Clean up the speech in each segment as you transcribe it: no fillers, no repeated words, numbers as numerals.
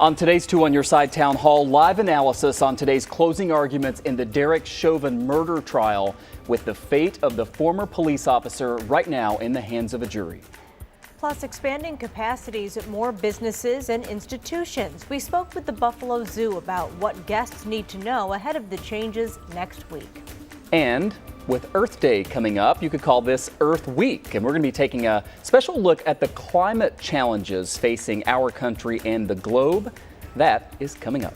On today's 2 on Your Side Town Hall, live analysis on today's closing arguments in the Derek Chauvin murder trial, with the fate of the former police officer right now in the hands of a jury. Plus, expanding capacities at more businesses and institutions. We spoke with the Buffalo Zoo about what guests need to know ahead of the changes next week. And with Earth Day coming up, you could call this Earth Week, and we're going to be taking a special look at the climate challenges facing our country and the globe. That is coming up.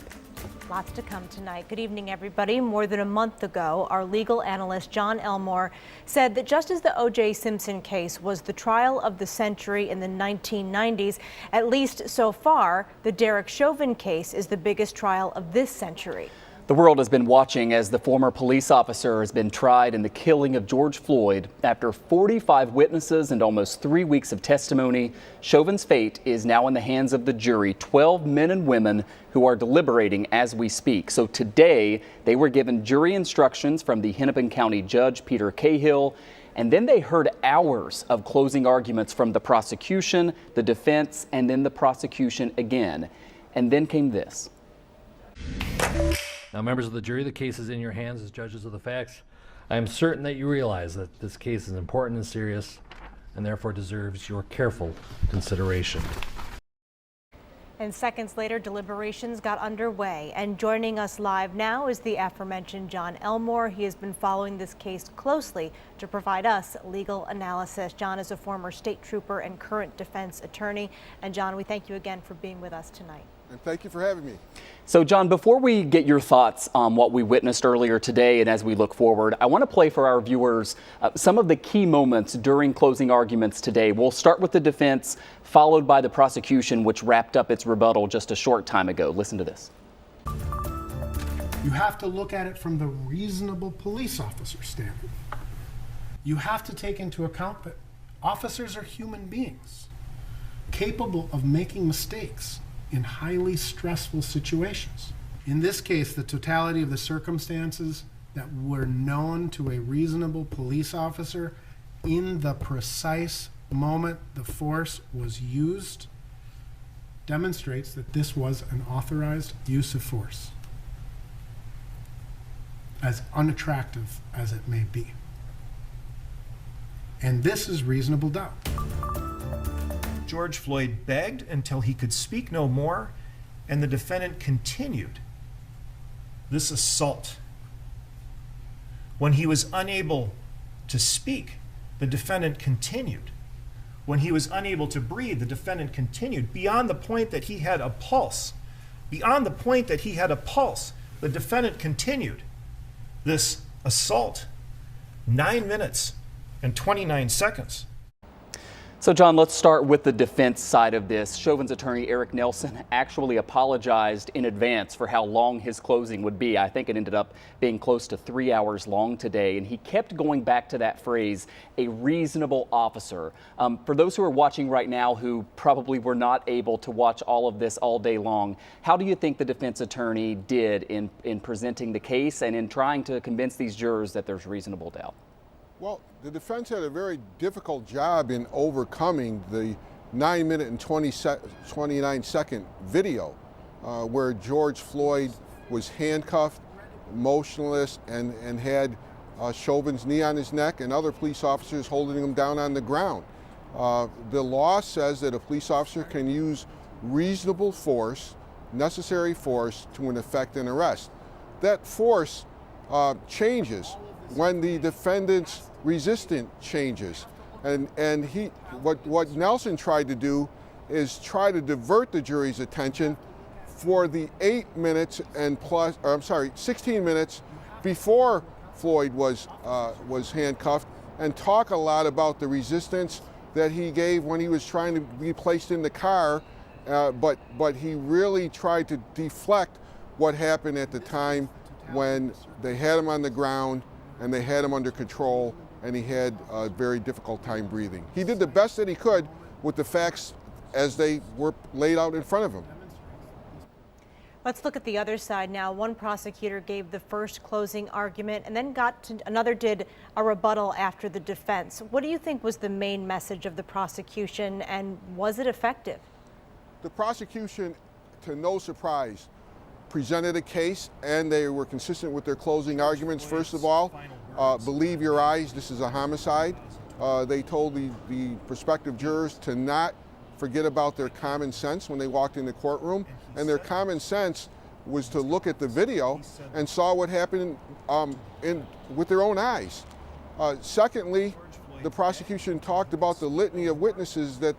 Lots to come tonight. Good evening, everybody. More than a month ago, our legal analyst, John Elmore, said that just as the O.J. Simpson case was the trial of the century in the 1990s, at least so far, the Derek Chauvin case is the biggest trial of this century. The world has been watching as the former police officer has been tried in the killing of George Floyd. After 45 witnesses and almost 3 weeks of testimony, Chauvin's fate is now in the hands of the jury, 12 men and women who are deliberating as we speak. So today, they were given jury instructions from the Hennepin County Judge Peter Cahill, and then they heard hours of closing arguments from the prosecution, the defense, and then the prosecution again. And then came this. Now, members of the jury, the case is in your hands as judges of the facts. I am certain that you realize that this case is important and serious and therefore deserves your careful consideration. And seconds later, deliberations got underway. And joining us live now is the aforementioned John Elmore. He has been following this case closely to provide us legal analysis. John is a former state trooper and current defense attorney. And John, we thank you again for being with us tonight. And thank you for having me. So, John, before we get your thoughts on what we witnessed earlier today and as we look forward, I want to play for our viewers some of the key moments during closing arguments today. We'll start with the defense, followed by the prosecution, which wrapped up its rebuttal just a short time ago. Listen to this. You have to look at it from the reasonable police officer standard. You have to take into account that officers are human beings, capable of making mistakes in highly stressful situations. In this case, the totality of the circumstances that were known to a reasonable police officer in the precise moment the force was used demonstrates that this was an authorized use of force, as unattractive as it may be. And this is reasonable doubt. George Floyd begged until he could speak no more, and the defendant continued this assault. When he was unable to speak, the defendant continued. When he was unable to breathe, the defendant continued. Beyond the point that he had a pulse, beyond the point that he had a pulse, the defendant continued this assault. 9 minutes and 29 seconds. So, John, let's start with the defense side of this. Chauvin's attorney, Eric Nelson, actually apologized in advance for how long his closing would be. I think it ended up being close to 3 hours long today, and he kept going back to that phrase, a reasonable officer. For those who are watching right now who probably were not able to watch all of this all day long, how do you think the defense attorney did in presenting the case and in trying to convince these jurors that there's reasonable doubt? Well, the defense had a very difficult job in overcoming the 9 minute and 29 second video where George Floyd was handcuffed, motionless, and had Chauvin's knee on his neck and other police officers holding him down on the ground. The law says that a police officer can use reasonable force, necessary force, to effect an arrest. That force changes when the defendant's resistance changes. And what Nelson tried to do is try to divert the jury's attention for the 16 minutes before Floyd was handcuffed, and talk a lot about the resistance that he gave when he was trying to be placed in the car, but he really tried to deflect what happened at the time when they had him on the ground and they had him under control, and he had a very difficult time breathing. He did the best that he could with the facts as they were laid out in front of him. Let's look at the other side now. One prosecutor gave the first closing argument and then another did a rebuttal after the defense. What do you think was the main message of the prosecution, and was it effective? The prosecution to no surprise, presented a case, and they were consistent with their closing arguments. First of all, believe your eyes, this is a homicide. They told the prospective jurors to not forget about their common sense when they walked in the courtroom, and their common sense was to look at the video and saw what happened with their own eyes. Secondly, the prosecution talked about the litany of witnesses that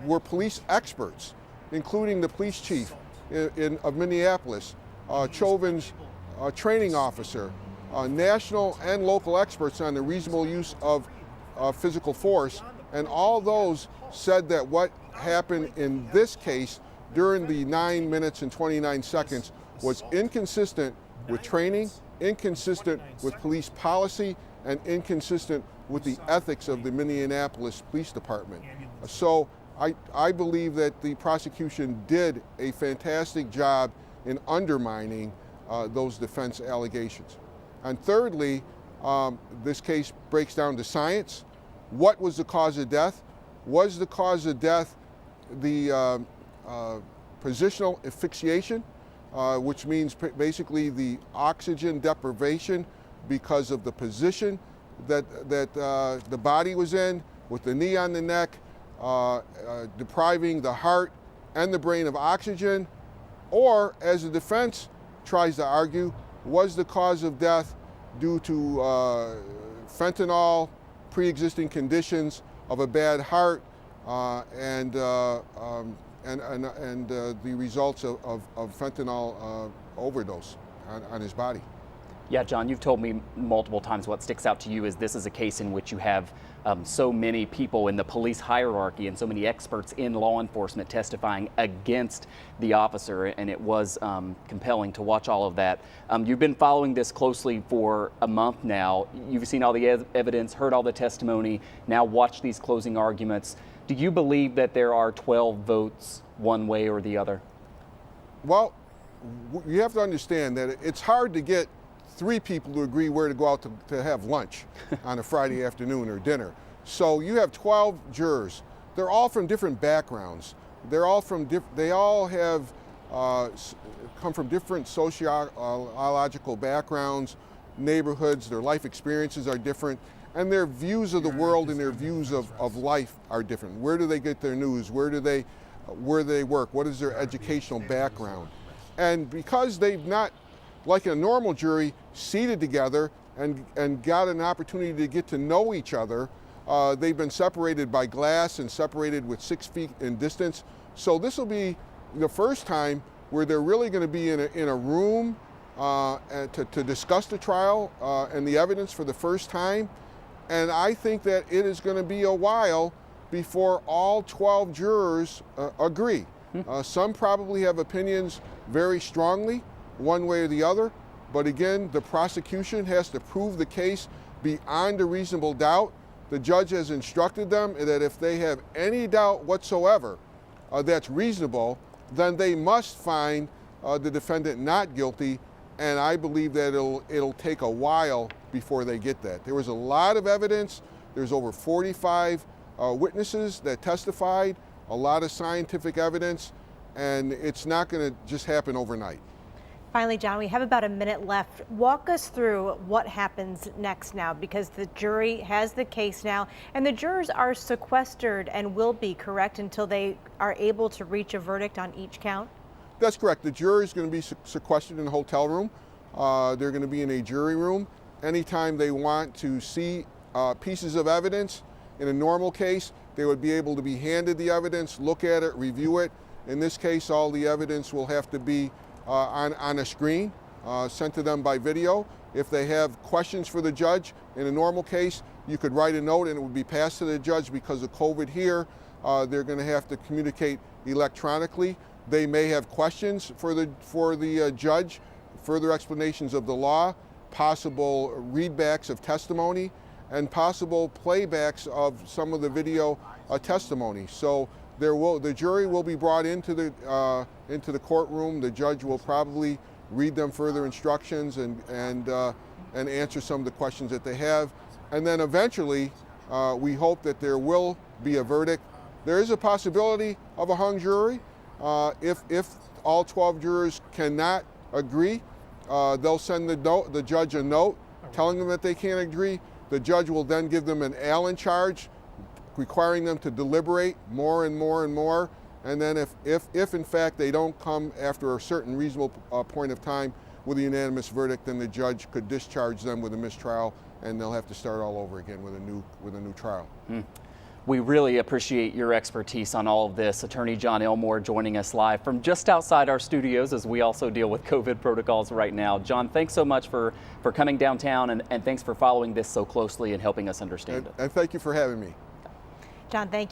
were police experts, including the police chief of Minneapolis, Chauvin's training officer, national and local experts on the reasonable use of physical force, and all those said that what happened in this case during the 9 minutes and 29 seconds was inconsistent with training, inconsistent with police policy, and inconsistent with the ethics of the Minneapolis Police Department. So I believe that the prosecution did a fantastic job in undermining those defense allegations. And thirdly, this case breaks down to science. What was the cause of death? Was the cause of death the positional asphyxiation, which means basically the oxygen deprivation because of the position that the body was in, with the knee on the neck, depriving the heart and the brain of oxygen? Or, as the defense tries to argue, was the cause of death due to fentanyl, pre-existing conditions of a bad heart, and the results of fentanyl overdose on his body? Yeah, John, you've told me multiple times what sticks out to you is this is a case in which you have so many people in the police hierarchy and so many experts in law enforcement testifying against the officer, and it was compelling to watch all of that. You've been following this closely for a month now. You've seen all the evidence, heard all the testimony, now watched these closing arguments. Do you believe that there are 12 votes one way or the other? Well, you have to understand that it's hard to get 3 people to agree where to go out to have lunch on a Friday afternoon or dinner. So you have 12 jurors. They're all from different backgrounds. They're all from they all have come from different sociological backgrounds, neighborhoods. Their life experiences are different, and their views of the world and their views of life are different. Where do they get their news? Where do they work? What is their educational background? And because they've not, like a normal jury, seated together and got an opportunity to get to know each other, they've been separated by glass and separated with 6 feet in distance. So this will be the first time where they're really going to be in a room to discuss the trial and the evidence for the first time. And I think that it is going to be a while before all 12 jurors agree. Some probably have opinions very strongly, one way or the other, but again, the prosecution has to prove the case beyond a reasonable doubt. The judge has instructed them that if they have any doubt whatsoever that's reasonable, then they must find the defendant not guilty, and I believe that it'll take a while before they get that. There was a lot of evidence. There's over 45 witnesses that testified, a lot of scientific evidence, and it's not going to just happen overnight. Finally, John, we have about a minute left. Walk us through what happens next now, because the jury has the case now, and the jurors are sequestered and will be, correct, until they are able to reach a verdict on each count? That's correct. The jury is going to be sequestered in a hotel room. They're going to be in a jury room. Anytime they want to see pieces of evidence, in a normal case, they would be able to be handed the evidence, look at it, review it. In this case, all the evidence will have to be on a screen, sent to them by video. If they have questions for the judge, in a normal case, you could write a note and it would be passed to the judge. Because of COVID here, they're going to have to communicate electronically. They may have questions for the judge, further explanations of the law, possible readbacks of testimony, and possible playbacks of some of the video testimony. So the jury will be brought into the courtroom. The judge will probably read them further instructions and answer some of the questions that they have. And then eventually, we hope that there will be a verdict. There is a possibility of a hung jury if all 12 jurors cannot agree, they'll send the judge a note telling them that they can't agree. The judge will then give them an Allen charge, requiring them to deliberate more and more and more. And then if in fact they don't come after a certain reasonable point of time with a unanimous verdict, then the judge could discharge them with a mistrial, and they'll have to start all over again with a new trial. We really appreciate your expertise on all of this. Attorney John Elmore joining us live from just outside our studios as we also deal with COVID protocols right now. John, thanks so much for coming downtown, and thanks for following this so closely and helping us understand it. And thank you for having me. John, thank you.